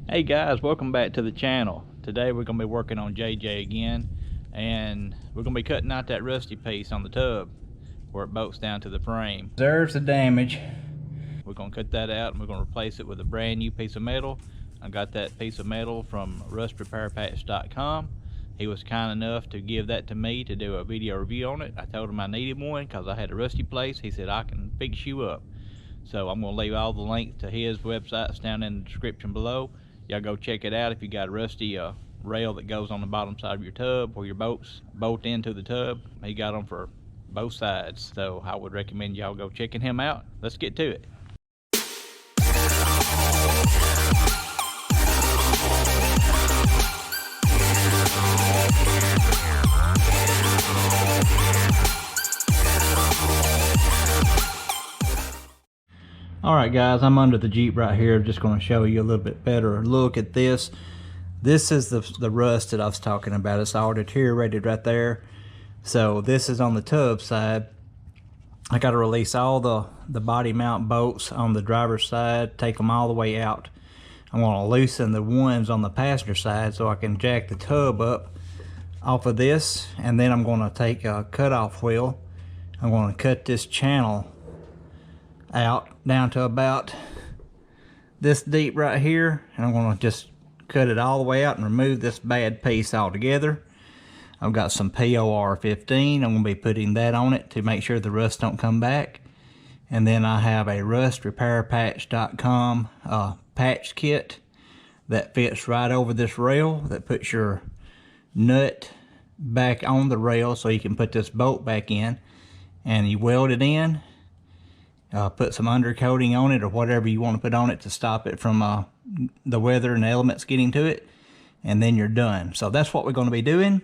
Hey guys, welcome back to the channel. Today we're going to be working on JJ again, and we're going to be cutting out that rusty piece on the tub where it bolts down to the frame. There's the damage. We're going to cut that out and we're going to replace it with a brand new piece of metal. I got that piece of metal from rustrepairpatch.com. He was kind enough to give that to me to do a video review on it. I told him I needed one because I had a rusty place. He said, I can fix you up. So I'm going to leave all the links to his websites down in the description below. Y'all go check it out if you got a rusty rail that goes on the bottom side of your tub where your boats bolt into the tub. He got them for both sides, so I would recommend y'all go checking him out. Let's get to it. Alright guys, I'm under the Jeep right here. Just going to show you a little bit better look at this. This is the rust that I was talking about. It's all deteriorated right there. So this is on the tub side. I got to release all the body mount bolts on the driver's side, take them all the way out. I'm going to loosen the ones on the passenger side so I can jack the tub up off of this, and then I'm going to take a cutoff wheel. I'm going to cut this channel out down to about this deep right here, and I'm going to just cut it all the way out and remove this bad piece altogether. I've got some POR 15. I'm going to be putting that on it to make sure the rust don't come back. And then I have a rustrepairpatch.com patch kit that fits right over this rail, that puts your nut back on the rail so you can put this bolt back in, and you weld it in. Put some undercoating on it or whatever you want to put on it to stop it from the weather and the elements getting to it, and then you're done. So that's what we're going to be doing,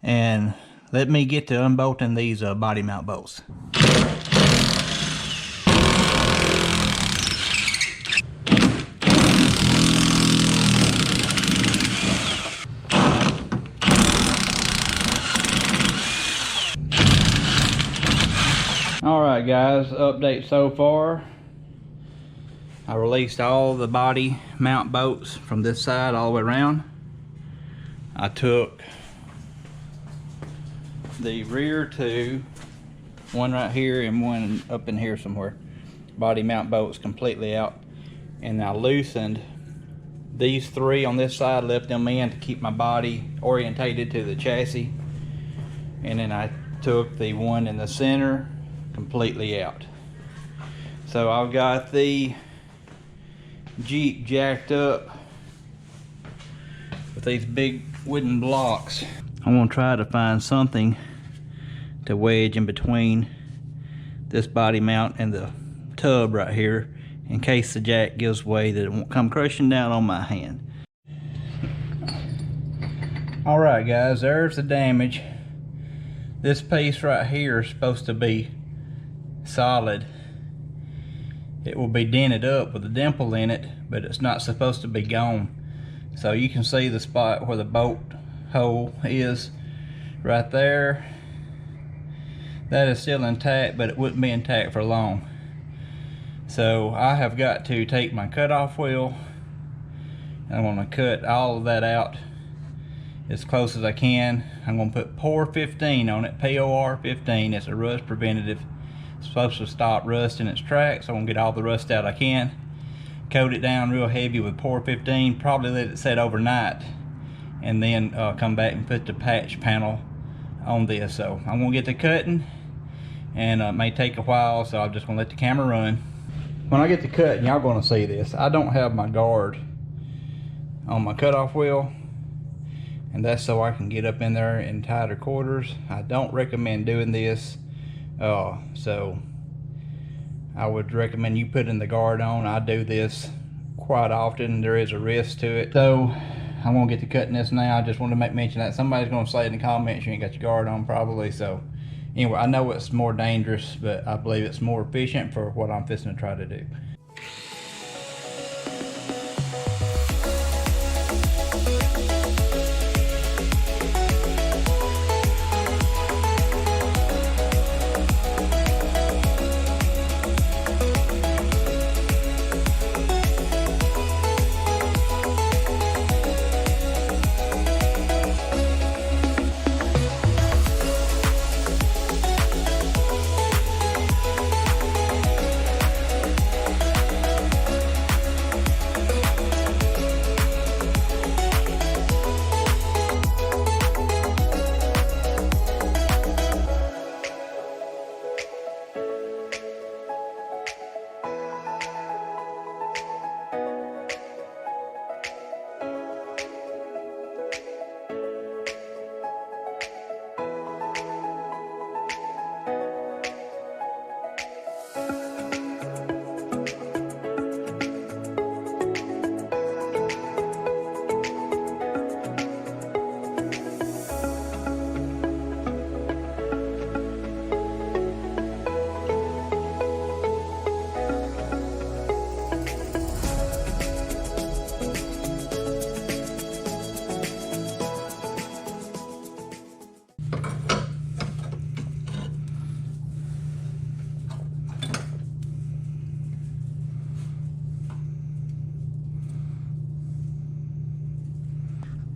and let me get to unbolting these body mount bolts. Alright guys, update so far. I released all the body mount bolts from this side all the way around. I took the rear two, one right here and one up in here somewhere, body mount bolts completely out, and I loosened these three on this side, left them in to keep my body orientated to the chassis, and then I took the one in the center completely out. So I've got the Jeep jacked up with these big wooden blocks. I'm going to try to find something to wedge in between this body mount and the tub right here in case the jack gives way, that it won't come crushing down on my hand. Alright guys, there's the damage. This piece right here is supposed to be solid. It will be dented up with a dimple in it, but it's not supposed to be gone. So you can see the spot where the bolt hole is right there. That is still intact, but it wouldn't be intact for long. So I have got to take my cutoff wheel and I'm going to cut all of that out as close as I can. I'm going to put POR 15 on it, POR 15. It's a rust preventative. It's supposed to stop rust in its tracks. So I'm going to get all the rust out I can. Coat it down real heavy with POR 15. Probably let it set overnight, and then come back and put the patch panel on this. So I'm going to get to cutting, and it may take a while, so I'm just going to let the camera run. When I get to cutting, y'all going to see this. I don't have my guard on my cutoff wheel, and that's so I can get up in there in tighter quarters. I don't recommend doing this. So I would recommend you putting the guard on. I do this quite often. There is a risk to it. So I'm gonna get to cutting this now. I just want to make mention that somebody's gonna say in the comments you ain't got your guard on probably. So anyway, I know it's more dangerous, but I believe it's more efficient for what I'm fixing to try to do.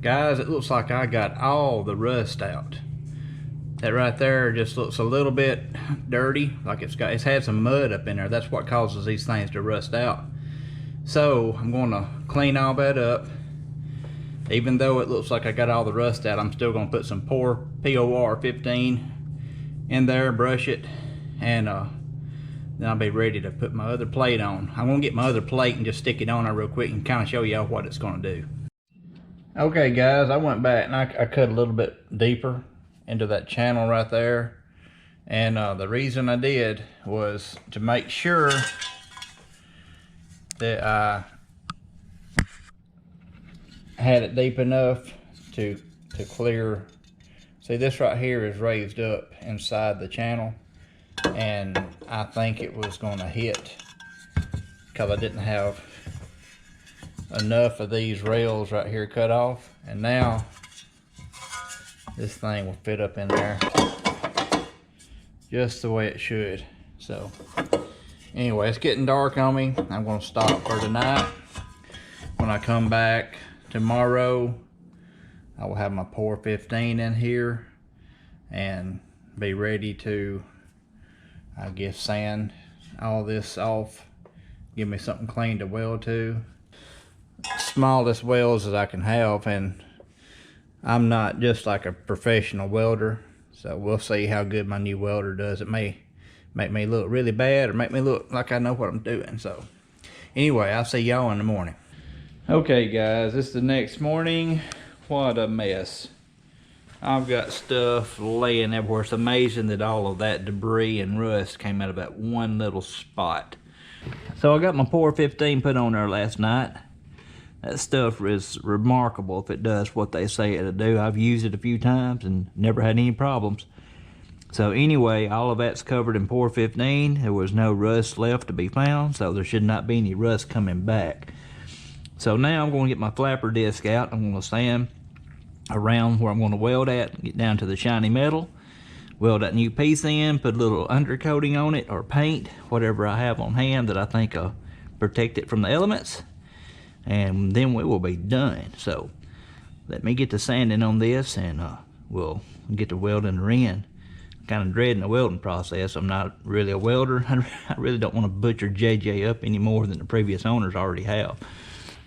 Guys, it looks like I got all the rust out. That right there just looks a little bit dirty, like it's had some mud up in there. That's what causes these things to rust out. So I'm gonna clean all that up. Even though it looks like I got all the rust out, I'm still gonna put some POR 15 in there, brush it, and then I'll be ready to put my other plate on. I'm gonna get my other plate and just stick it on there real quick and kind of show y'all what it's gonna do. Okay guys, I went back and I cut a little bit deeper into that channel right there, and the reason I did was to make sure that I had it deep enough to clear. See, this right here is raised up inside the channel, and I think it was going to hit because I didn't have enough of these rails right here cut off, and now this thing will fit up in there just the way it should. So anyway, it's getting dark on me. I'm going to stop for tonight. When I come back tomorrow, I will have my POR 15 in here and be ready to, I guess, sand all this off, give me something clean to weld to. Smallest welds that I can have, and I'm not just like a professional welder, so we'll see how good my new welder does. It may make me look really bad or make me look like I know what I'm doing. So anyway, I'll see y'all in the morning. Okay guys, it's the next morning. What a mess. I've got stuff laying everywhere. It's amazing that all of that debris and rust came out of that one little spot. So I got my POR 15 put on there last night. That stuff is remarkable if it does what they say it'll do. I've used it a few times and never had any problems. So anyway, all of that's covered in POR 15. There was no rust left to be found, so there should not be any rust coming back. So now I'm going to get my flapper disc out. I'm going to sand around where I'm going to weld at, get down to the shiny metal, weld that new piece in, put a little undercoating on it or paint, whatever I have on hand that I think will protect it from the elements. And then we will be done. So let me get to sanding on this, and we'll get to welding her in. Kind of dreading the welding process. I'm not really a welder. I really don't want to butcher JJ up any more than the previous owners already have.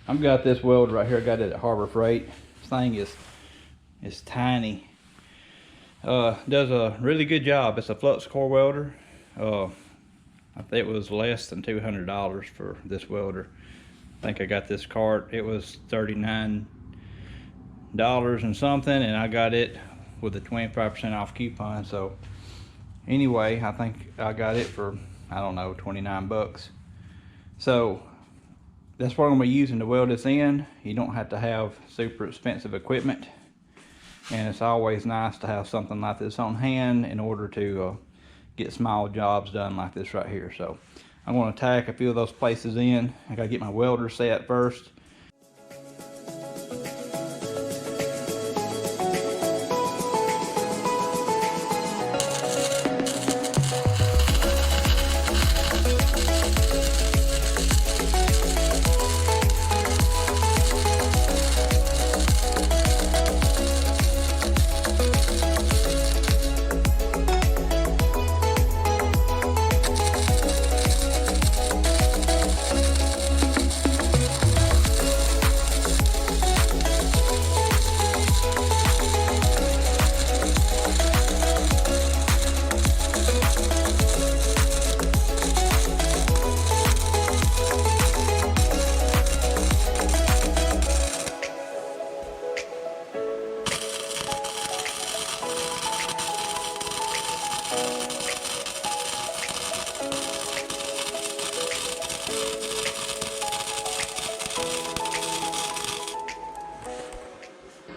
I've got this welder right here. I got it at Harbor Freight. This thing is tiny. Does a really good job. It's a flux core welder. I think it was less than $200 for this welder. I think I got this cart, it was $39 and something, and I got it with a 25% off coupon. So anyway, I think I got it for, I don't know, 29 bucks. So that's what I'm gonna be using to weld this in. You don't have to have super expensive equipment, and it's always nice to have something like this on hand in order to get small jobs done like this right here. So I'm going to tack a few of those places in. I got to get my welder set first.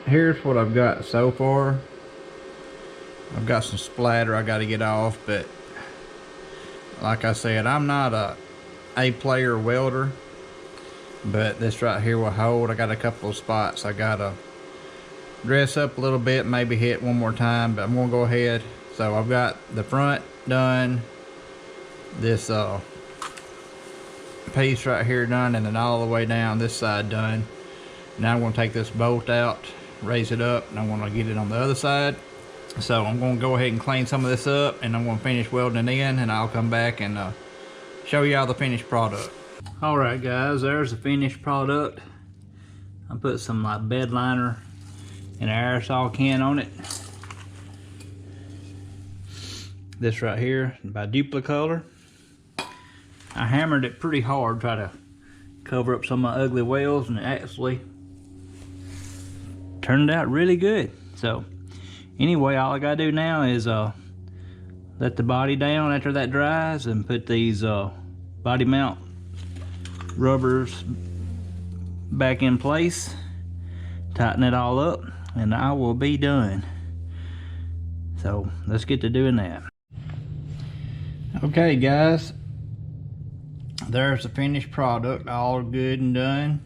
Here's what I've got so far. I've got some splatter I got to get off, but like I said, I'm not a player welder, but this right here will hold. I got a couple of spots I gotta dress up a little bit, maybe hit one more time, but I'm gonna go ahead. So I've got the front done, this piece right here done, and then all the way down this side done. Now I'm gonna take this bolt out raise it up, and I want to get it on the other side. So I'm going to go ahead and clean some of this up, and I'm going to finish welding it in, and I'll come back and show y'all the finished product. Alright guys, there's the finished product. I put some like bed liner and an aerosol can on it. This right here by Duplicolor. I hammered it pretty hard, try to cover up some of my ugly welds, and it actually turned out really good. So anyway, all I gotta do now is let the body down after that dries and put these body mount rubbers back in place, tighten it all up, and I will be done. So let's get to doing that. Okay guys, there's the finished product, all good and done.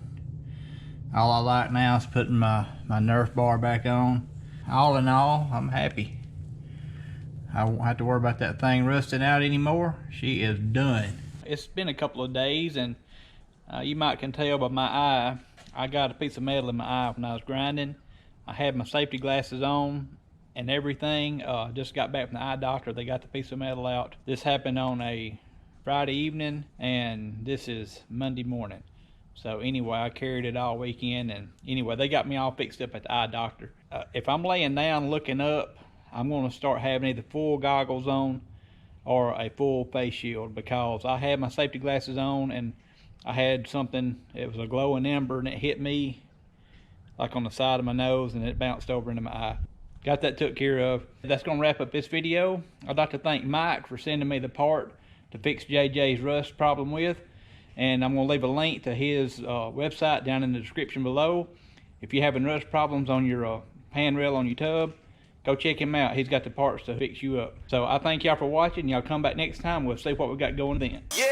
All I like now is putting my Nerf bar back on. All in all, I'm happy. I won't have to worry about that thing rusting out anymore. She is done. It's been a couple of days, and you might can tell by my eye, I got a piece of metal in my eye when I was grinding. I had my safety glasses on and everything. Just got back from the eye doctor. They got the piece of metal out. This happened on a Friday evening, and this is Monday morning. So anyway, I carried it all weekend, and anyway, they got me all fixed up at the eye doctor. If I'm laying down looking up, I'm going to start having either full goggles on or a full face shield, because I had my safety glasses on and I had something, it was a glowing ember, and it hit me like on the side of my nose, and it bounced over into my eye. Got that took care of. That's going to wrap up this video. I'd like to thank Mike for sending me the part to fix JJ's rust problem with, and I'm going to leave a link to his website down in the description below. If you're having rust problems on your pan rail on your tub, go check him out. He's got the parts to fix you up. So I thank y'all for watching. Y'all come back next time. We'll see what we got going then. Yeah.